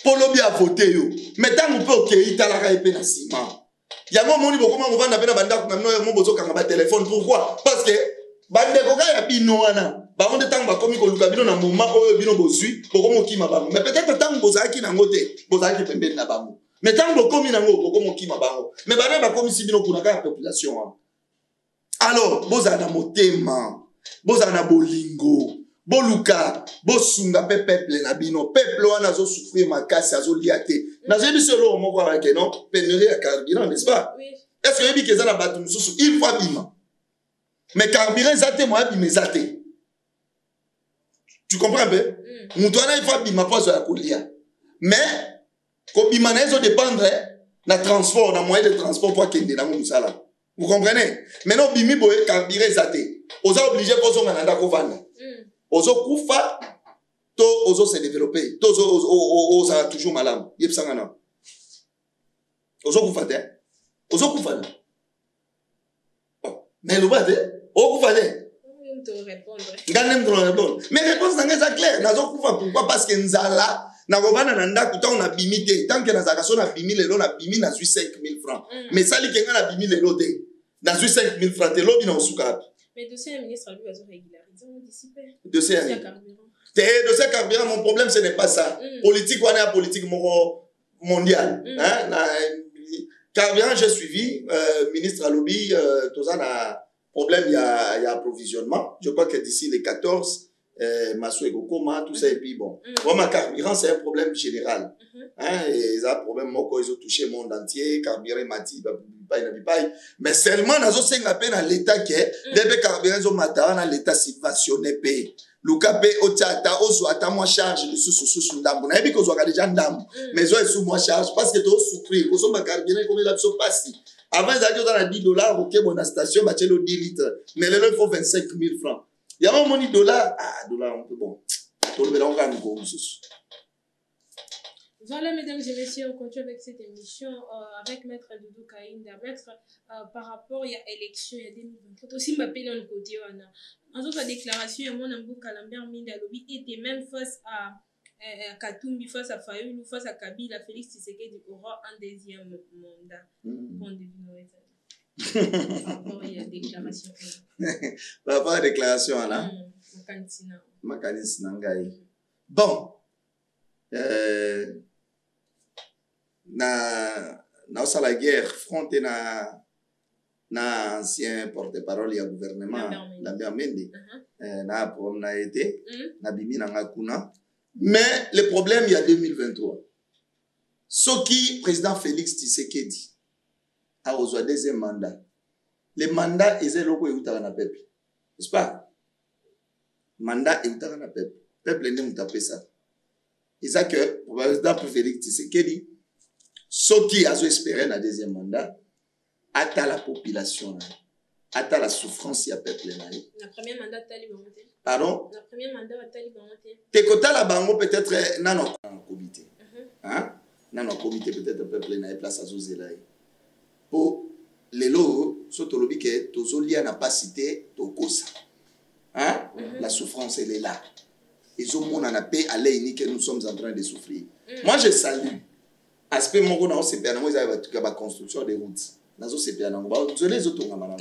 S1: Polo bi a voté yo. Mais tant on peut OK ta la raipé na ciment. Yango moni bokoma mo vanda pena banda ko na mo bozo kanga ba téléphone. Pourquoi? Parce que bande ko ga ya bino wana. Bah on est tant que comme bino na moment oyo bino bozui bokomo kima bango mais peut-être tant bozaki na ngote bozaki pembeni na bango mais tant bokomi na ngo bokomo kima bango mais ba ba komi si bino kuna ka population alors boza na motema boza na bolingo boluka bosunga pe peuple na bino peuple wana zo souffrir makasi azo liate na zebi solo moko avec non pénurie à carburant n'est-ce pas oui. Est-ce que yebi keza na batu mususu il faut bima mais carburant zate moi bima zate. Tu comprends un peu? Moutouana, il faut bima pozo ya kolia. Mais, ko bima na ezo dépendre na transport, na moyen de transport pour kende na musala. Vous comprenez? Maintenant, bimi boye carburé zate. Oza obligé pozo ngana ko vanda. Ozo kufa, to ozo se développer. To ozo toujours malam. Yep sangana. Ozo kufa te. Ozo kufa te. Mais le bate, o kufa te. Mais réponse est claire. Pourquoi? Parce que Nzala, on a bimi tant que Nazakaso a bimi le lot, a bimi na 5 000 francs. Mais ça, il y a bimi le lot, na 5 000 francs, te lobi na osuka.
S2: Mais dossier ministre, lui, a régularisé, on dissipe.
S1: Dossier carburant, mon problème, ce n'est pas ça. Politique, on est à politique mondiale. Carburant, j'ai suivi, ministre à lobby, tout ça, na problème, il y a approvisionnement. Je crois que d'ici les 14, Massoué Gokoma, tout ça, et puis bon. Vraiment, carburant, c'est un problème général. Et ça, problème, ils ont touché le monde entier, carburant, mati, mais seulement, nous avons à peine à l'État qui est, des carburants, ils ont matin, l'État subventionné, payé. Luka pe otiata ozo ata moi charge le sous ndambo na ebi ko zo ka déjà ndambo mais zo sous moi charge parce que to souffrir ko so ba carburant comme la so passe. Avant, ils avaient dans $10, ok, mon station, bah, 10 litres. Mais là, il faut 25 000 francs. Il y a un money $. Ah, $, on peut bon.
S2: Voilà, mesdames et messieurs, on continue avec cette émission avec Maître Doudou Kainda. Maître, par rapport à l'élection, il y a 2024. Aussi, ma peine en côté, en toute déclaration, mon ambo Kalambert Minda Lobby était même face à Katumbi, face à Fayoulou, face à Kabila, Félix Tshisekedi aura un deuxième mandat. On devine par rapport à la déclaration.
S1: Par rapport à la déclaration, là. Bon. Na la guerre, front na ancien porte-parole du gouvernement, Lambert Mende. Na problème na été, na bimi na ngakuna. Mais le problème, il y a 2023. Ce qui, président Félix Tshisekedi, a reçu deuxième mandat. Le mandat est le peuple. N'est-ce pas? Le mandat est le peuple. Le peuple n'est pas ça. Et ça que, président Félix Tshisekedi, Ce qui a espéré dans le deuxième mandat, à la population, à la souffrance du peuple.
S2: Le premier mandat,
S1: pardon?
S2: Le premier mandat,
S1: t'es côté la bango peut-être dans notre comité. Hein? Dans notre comité, peut-être le peuple n'a pas place à Zozela. Pour les lots, surtout le biquet, Tozolia n'a pas cité Tokosa. Hein? La souffrance, elle est là. Ils ont mon paix à l'aîné que nous sommes en train de souffrir. Moi, je salue. Aspect mon gars, c'est bien, moi, j'ai la construction des routes. Nazo c'est bien, je les autres
S2: Kawana.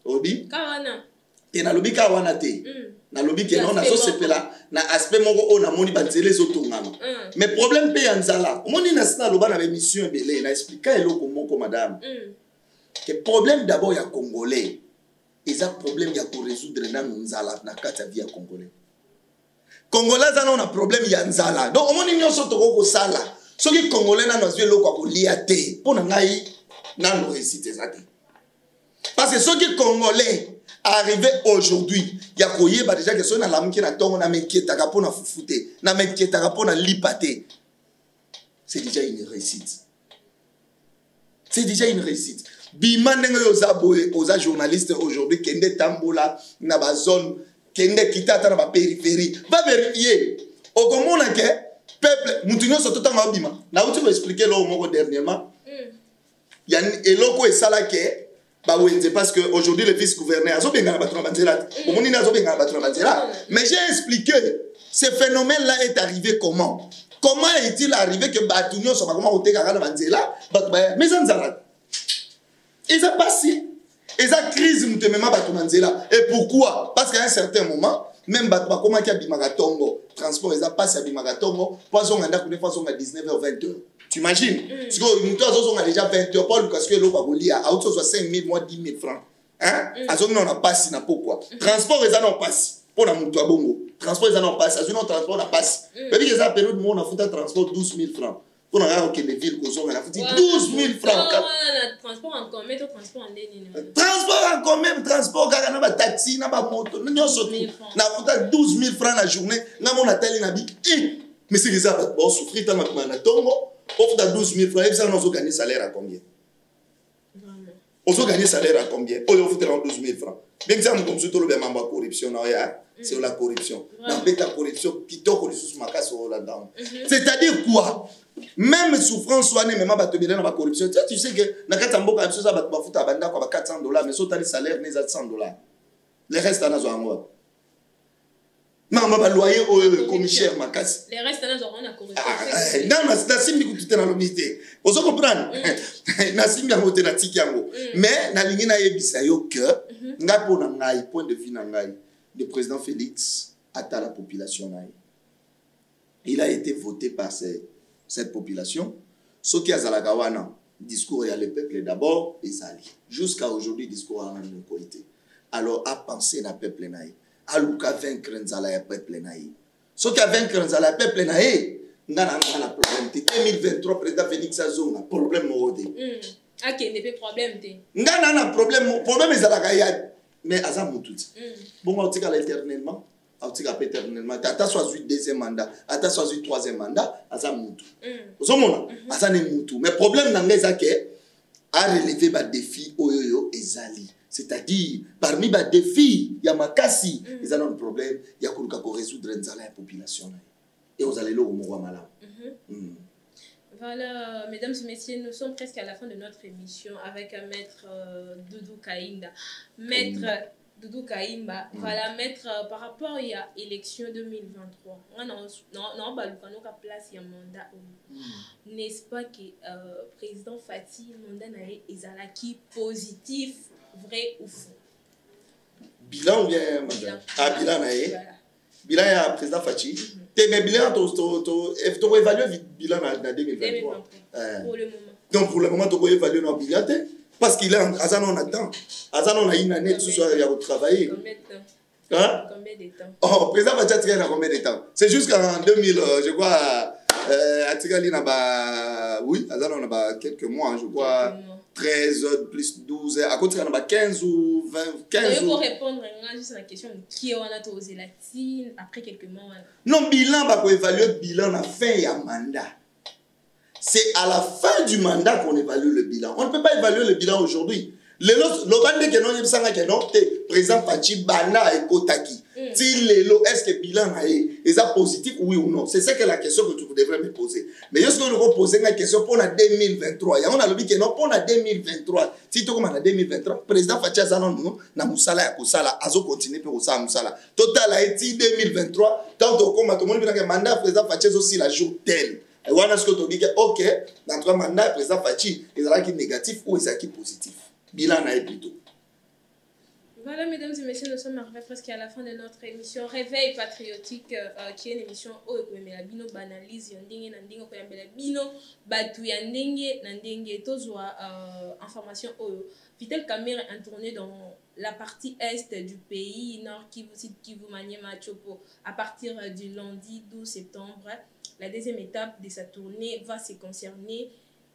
S1: Obi?
S2: Kawana.
S1: Et na lobi kawana te. Na lobi que non, nazo c'est là. Na aspect mon gars, on a moni ban les autres ngama. Mais problème paye en zala. Moni na sina loba na mission belé, na expliquer elo comme madame. Que problème d'abord ya congolais. Ils ont problème ya ko résoudre na nzala na kata via congolais. Congolais on a problème ya nzala. Donc on moni nyonso to ko sala. Ce qui congolais na nozwe loko ko liate. Pour na ngai na no réciter ça. Parce que ce qui congolais arrivé aujourd'hui, ya koye ba déjà que so na lamuki na tongo na meketa ka pona fufute, na meketa ka pona lipate. C'est déjà une réussite. C'est déjà une réussite. Bima ndenge oza journaliste aujourd'hui kende tambola na ba zone kende kitata na ba périphérie. Va vérifier. Au komona ke peuple mutunyo soto tanga bima. Na uti expliquer lo moko dernièrement. Il y a eloko esala ke ba wenze parce que aujourd'hui le vice-gouverneur azo benga na batona banzela. Omoni na azo benga na batona banzela. Mais j'ai expliqué ce phénomène là est arrivé comment? Comment est-il arrivé que batunyo so ba comment oteka na banzela? Mais ça nzala. Ils ont passé. Ils ont crise et pourquoi? Parce qu'à un certain moment, même comment il y a Bimagatongo, transport, ils ont passé à Bimagatongo, poisson à 19h, 20h. Tu imagines? Parce que nous avons déjà 20h, pas parce que l'eau va voler à 5 000, moi 10 000 francs. Hein? On a passé, pourquoi? Transport, ils ont passé. Pour la moutoire bongo. Transport, ils ont passé. Transport, on a passé. Depuis que ça période, on a foutu un transport 12 000 francs. Pour nous avoir les villes qu'on a foutu 12 000 francs.
S2: Transport en commun, transport en ligne.
S1: Transport en commun, transport, car on a taxi, on a moto, on a foutu 12 000 francs la journée. On a mon atelier, on a dit, mais c'est que ça, on souffre tant que on a tongo, on fait 12 000 francs, et ça, on a gagné salaire à combien? On a gagné salaire à combien? On fait 12 000 francs. Bien que ça, on comme surtout le même corruption, c'est la corruption. Dans la corruption, qui t'a connu sous ma casse là-dedans. C'est-à-dire quoi? Même souffrance soit même pas te dans la corruption. Tu sais que dans la Katambo, quand tu as $400, mais si tu as le salaire, tu as $100. Les restes, tu as moi. Non, je loyer au commissaire, ma casse.
S2: Les restes, tu as la corruption.
S1: Non, c'est la simple que tu as dans l'unité. Vous comprenez? Na simple que tu as dans l'unité. Mais, na ligne na yebisayo que, nga pour nangai, point de vue nangai, le président Félix atteint la population. Il a été voté par cette population. Ce qui a Zalagawana, discours à le peuple d'abord, et Zali. Jusqu'à aujourd'hui, discours à l'unité. Alors, à penser na peuple naï. À Luka vaincre Nzala peuple naï. Ce qui a vaincre Nzala peuple naï, n'a pas problème. 2023, président Félix a un problème morode.
S2: Ok, n'est pas problème.
S1: N'a pas problème. Problème est Zalagaya. Mais Azam Moutout. Bon, on tient l'éternellement. On tient éternellement. Ata soit deuxième mandat, ata soit troisième mandat, Azam Moutou. Vous comprenez? Azam Moutou. Mais problème dans les acquis a relevé des défis Oyoyo et Zali. C'est-à-dire, parmi les défis, il y a Makassi. Ils ont un problème. Il y a qu'on résoudre la population. Et vous allez là au Mouamala.
S2: Voilà, mesdames et messieurs, nous sommes presque à la fin de notre émission avec Maître Doudou Kaïmba. Maître Doudou Kaïmba, voilà, Maître, par rapport à l'élection 2023, on a place il y a mandat. N'est-ce pas que le président Fatih, mandat est qui positif, vrai ou faux?
S1: Bilan ou bien mandat? Ah, bilan, bilan, il y a président Fatih. Mais bilan, tu vas évaluer le bilan en 2023.
S2: Pour le moment.
S1: Donc, pour le moment, tu vas évaluer le bilan. Parce qu'il est en Azan, on attend. Azan, on a une année, tout ça, il y a travaillé.
S2: Combien de temps?
S1: Hein?
S2: Combien de temps?
S1: Oh, président Fatih a combien de temps? C'est jusqu'en 2000, je crois, à Tigali, oui, Azan, on a quelques mois, je crois. 13 plus 12, à côté, on a 15 ou 20, 15
S2: ou... Pour répondre juste à la question, qui on a osé la tine après quelques mois?
S1: Non, bilan, on va évaluer le bilan à la fin du mandat. c'est à la fin du mandat qu'on évalue le bilan. On ne peut pas évaluer le bilan aujourd'hui. Le président Fachi Bana et Kotaki. Est-ce que le bilan est positif, oui ou non? C'est ça que la question que tu devrais me poser. Mais est-ce que nous poser une question pour la 2023? Il y a un dit que non pour la 2023. Si tu commences en 2023, le président Fachi Azanon, na Moussala Kosala, Azo continue pour Osa Moussala. Total a été 2023. Tant que comme tout le monde le mandat président Fachi aussi la jour tel. Et voilà ce que tu dis que ok, dans trois mandats président Fachi, il y a qui négatif ou il y a qui positif. Bilan est plutôt.
S2: Voilà, mesdames et messieurs, nous sommes arrivés presque à la fin de notre émission Réveil patriotique, qui est une émission où la bino banalise yandenge nandenge ko yambela bino batu yandenge nandenge tozwa information oyo. Vital Kamerhe est tourné dans la partie est du pays, Nord Kivu, Sud Kivu, Maniema, Tchopo, à partir du lundi 12 septembre. La deuxième étape de sa tournée va se concerner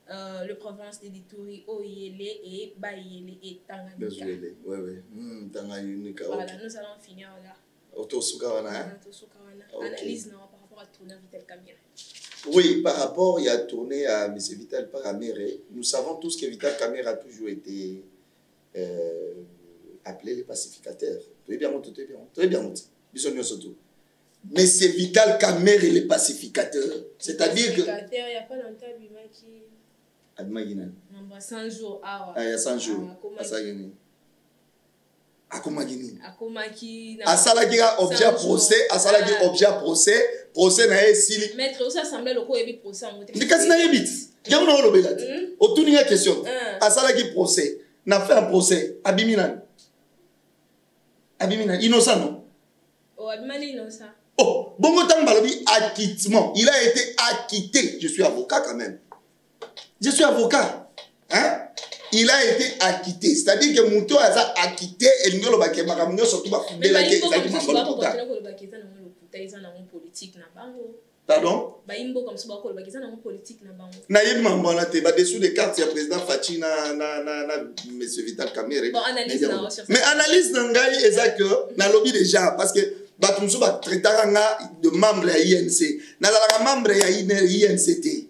S2: le province de Ituri, Oyele et Bayele et Tanganyika. Voilà, nous allons finir là. Analyse par rapport à tourner Vital Kamerhe.
S1: Oui, par rapport à tourner à M. Vital Kamerhe, nous savons tous que Vital Kamerhe a toujours été appelé les pacificateurs. Très bien, très bien. Mais c'est Vital Kamerhe les pacificateurs. C'est-à-dire que.
S2: Il n'y a pas longtemps, qui.
S1: Admagina.
S2: 100 jours.
S1: Ah, il y a 100 jours. Akomagini. Asalaki objet procès, asalaki objet procès na esili.
S2: Maître, aussi assemblée loko ebi procès en moté.
S1: Ndikasi na yebit. Yango na lobela. Otuninga question. Asalaki procès, na fait un procès, abiminan. Abiminan innocent non?
S2: Oh, abiminan innocent.
S1: Oh, bongo tang balobi acquittement. Il a été acquitté. Je suis avocat quand même. Je suis avocat. Hein? Il a été acquitté. C'est-à-dire que Mouto a acquitté et nous avons dit que nous surtout pas
S2: mais
S1: pardon? Na yeb mambona te ba dessous des cartes ya président Fachi na monsieur Vital Kamerhe.
S2: Bon, analyse na.
S1: Mais analyse na ngai eza que na lobby déjà parce que batumso ba traitaranga de membre ya INC. Na la membre ya INCT.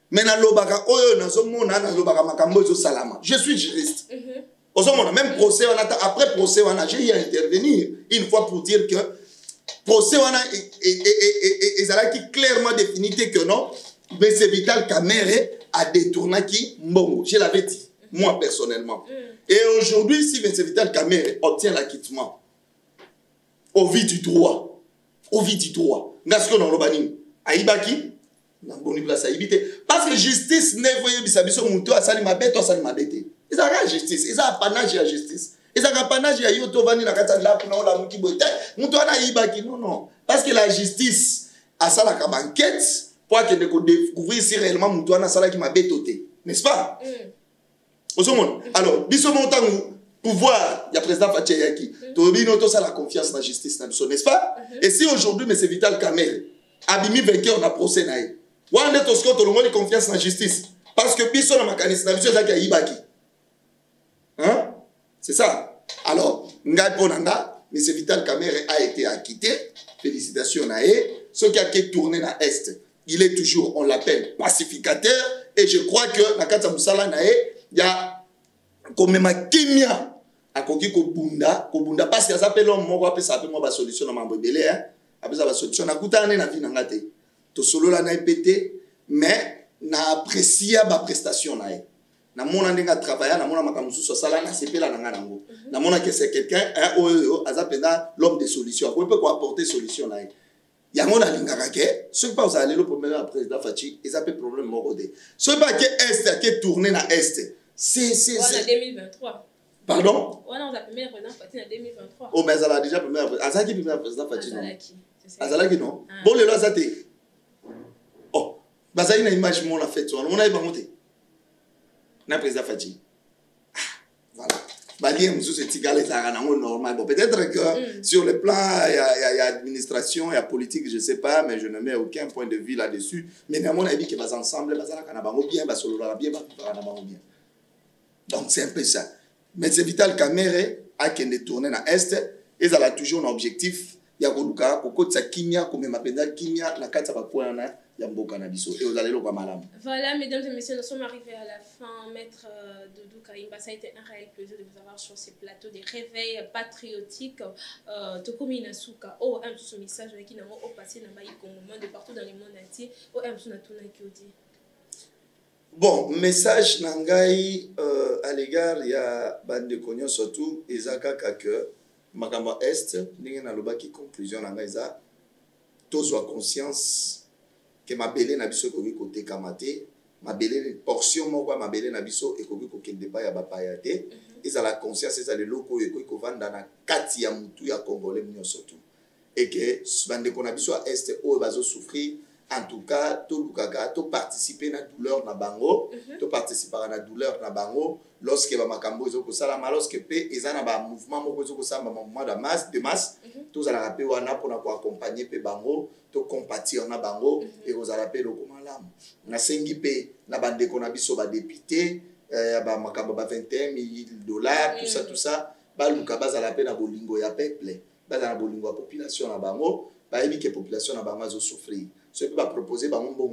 S1: Mais na lobaka oyo na zomona na lobaka makambo zo salama. Je suis juriste. Même procès après procès on a j'ai intervenir une fois pour dire que procès on a qui clairement défini que non mais c'est Vital Kamerhe a détourné qui mbongo. Je l'avais dit moi personnellement. Et aujourd'hui si M. Vital Kamerhe obtient l'acquittement au vu du droit ngasko na lobani aibaki parce que justice n'est pas bisabiso muto asali mabeto asali mabete. Ils ont la justice, ils ont apanage à justice. Ils ont apanage à yoto vani na kata la kuna ola muki bote. Muto ana ibaki non. Parce que la justice a ça la banquette pour que ne découvrir si réellement muto ana sala ki mabetote. N'est-ce pas? Alors, biso montant pouvoir, il y a président Fachi Yaki. Tobi noto ça la confiance dans la justice n'est-ce pas? Et si aujourd'hui M. Vital Kamerhe abimi vainqueur na procès naï. Wande tosko to le monde confiance dans la justice parce que biso na mécanisme na biso zaki ibaki. Hein? C'est ça. Alors, ngai ponanga, M. Vital Kamerhe a été acquitté. Félicitations naï. Ce qui a été tourné na est, il est toujours, on l'appelle pacificateur et je crois que na kata musala naï, il y a comme même kimia a koki ko bunda parce que ça s'appelle l'homme moko apesa ape mo ba solution na mambo belé hein. Apesa ba solution na kutana na vie na ngate. To solo la na epete mais na apprécier ba prestation naï. Na mona ndenga travailler na mona makamusu sala na sepela na ngango. Na mona que c'est quelqu'un azapenda l'homme de solution. Ko peut ko apporter solution naï. Yango na lingaka ke ce pas aux aller le premier président Fachi ils appellent problème morodé. Ce pas que est qui tourner na est. C'est
S2: en 2023.
S1: Pardon?
S2: On a premier président Fachi en 2023.
S1: Oh mais elle a déjà premier Azaki premier président Fachi non. Azalaki non.
S2: Ah.
S1: Bon le là ça té. Oh, bazali na image mon la fête on a pas monté. Na président Fachi. Voilà. Balien monsieur c'est tigalé ça normal. Bon peut-être que sur le plan il y a administration, il y a politique, je sais pas mais je ne mets aucun point de vue là-dessus. Mais à mon avis que bas ensemble bazala kana bango bien bas solo la bien bas kana bango bien. Donc c'est un peu ça. Mais c'est Vital Kamerhe a qu'un détourné dans est et ça a toujours un objectif. Il y a koluka kokotsa kimia comme mapenda kimia na kata ba point Yambo Canabiso. Et vous allez le voir, madame.
S2: Voilà, mesdames et messieurs, nous sommes arrivés à la fin. Maître Doudou Kaïmba, ça a été un réel plaisir de vous avoir sur ces plateaux des réveils patriotiques. Tokomi Nasuka, oh, un petit message qui n'a pas passé dans le de partout dans le monde entier. Oh, un petit Kiodi.
S1: Bon, message Nangai à l'égard, il y a Bande de Cognon surtout, Ezaka Kake, Makamba Est, Ningen Aloba qui conclusion Nangai Za, tous ont conscience que ma belé n'a biso kogi côté Kamate, ma belé portion moi ma belé n'a biso et kogi koke débat ya bapayate, ils ont la conscience, ils ont les locaux et kogi vanda na kati ya mutu ya Congolais mignon surtout, et que Bande de Cognon biso Est où bazo souffrir. En tout cas, tout participer à la douleur na bango, tout participer à la douleur na bango lorsque ba makambo ezoko sala lorsque pe ezana ba mouvement moko ezoko sala ba mouvement de masse, tous ala rappeler wana pour accompagner pe bango, to compatir na bango et aux ala pe loko malamu. Na sengi pe na bande ko na biso ba député ba makambo ba $21,000 tout ça, ba luka bazala pe na bolingo ya peuple, bazala bolingo ya population na bango, ba yebi que population na bango zo souffrir. Ce qui va proposer bango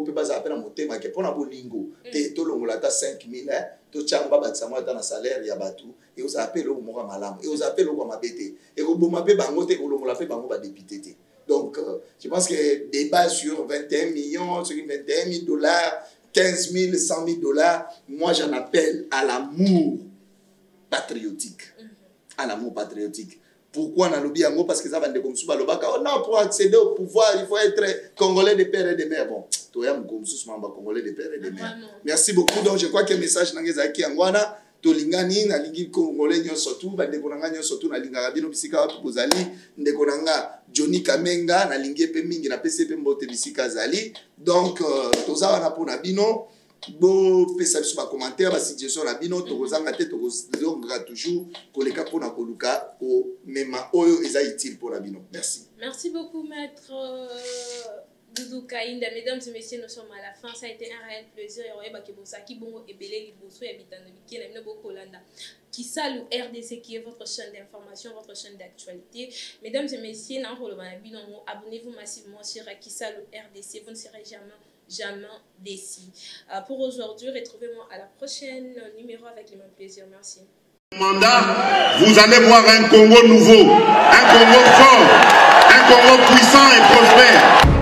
S1: peut pas appeler à monter mais pour na bolingo te to longola ta 5,000 to chamba ba tsamo ta na salaire ya batu et vous appelez au mora malam et vous appelez au mabete et au boma pe bango te ko longola pe bango ba député te. Donc je pense que débat sur 21 millions sur $21,000 $15,000 $100,000, moi j'en appelle à l'amour patriotique. À l'amour patriotique. Pourquoi on a lobby en parce que ça va être comme ça. Oh non, pour accéder au pouvoir, il faut être Congolais de père et de mère. Bon, toi, Congolais de père et de mère. Merci beaucoup. Donc, je crois que le message est qui Angwana, Tolingani, Nalingi Congolais, surtout, Bandekonanga, surtout, Nalinga Rabino, Bissika, Tupozali, Ndekonanga, Johnny Kamenga, Nalingi Pemingi, na PCP Mbote Bissika Zali. Donc, Toza Wanapona Bino. Bo pesa biso ba commentaire ba suggestion na bino tokozanga te tokozonga toujours koleka pona koluka o mema oyo eza utile pour la bino. Merci
S2: beaucoup maître Doudou Kaïnda. Mesdames et messieurs, nous sommes à la fin. Ça a été un réel plaisir. Kisalu RDC qui est votre chaîne d'information, votre chaîne d'actualité. Mesdames et messieurs, abonnez-vous massivement sur Kisalu RDC. Vous ne serez jamais déçus. Pour aujourd'hui, retrouvez-moi à la prochaine numéro avec le même plaisir. Merci.
S3: Mandat, vous allez voir un Congo nouveau, un Congo fort, un Congo puissant et prospère.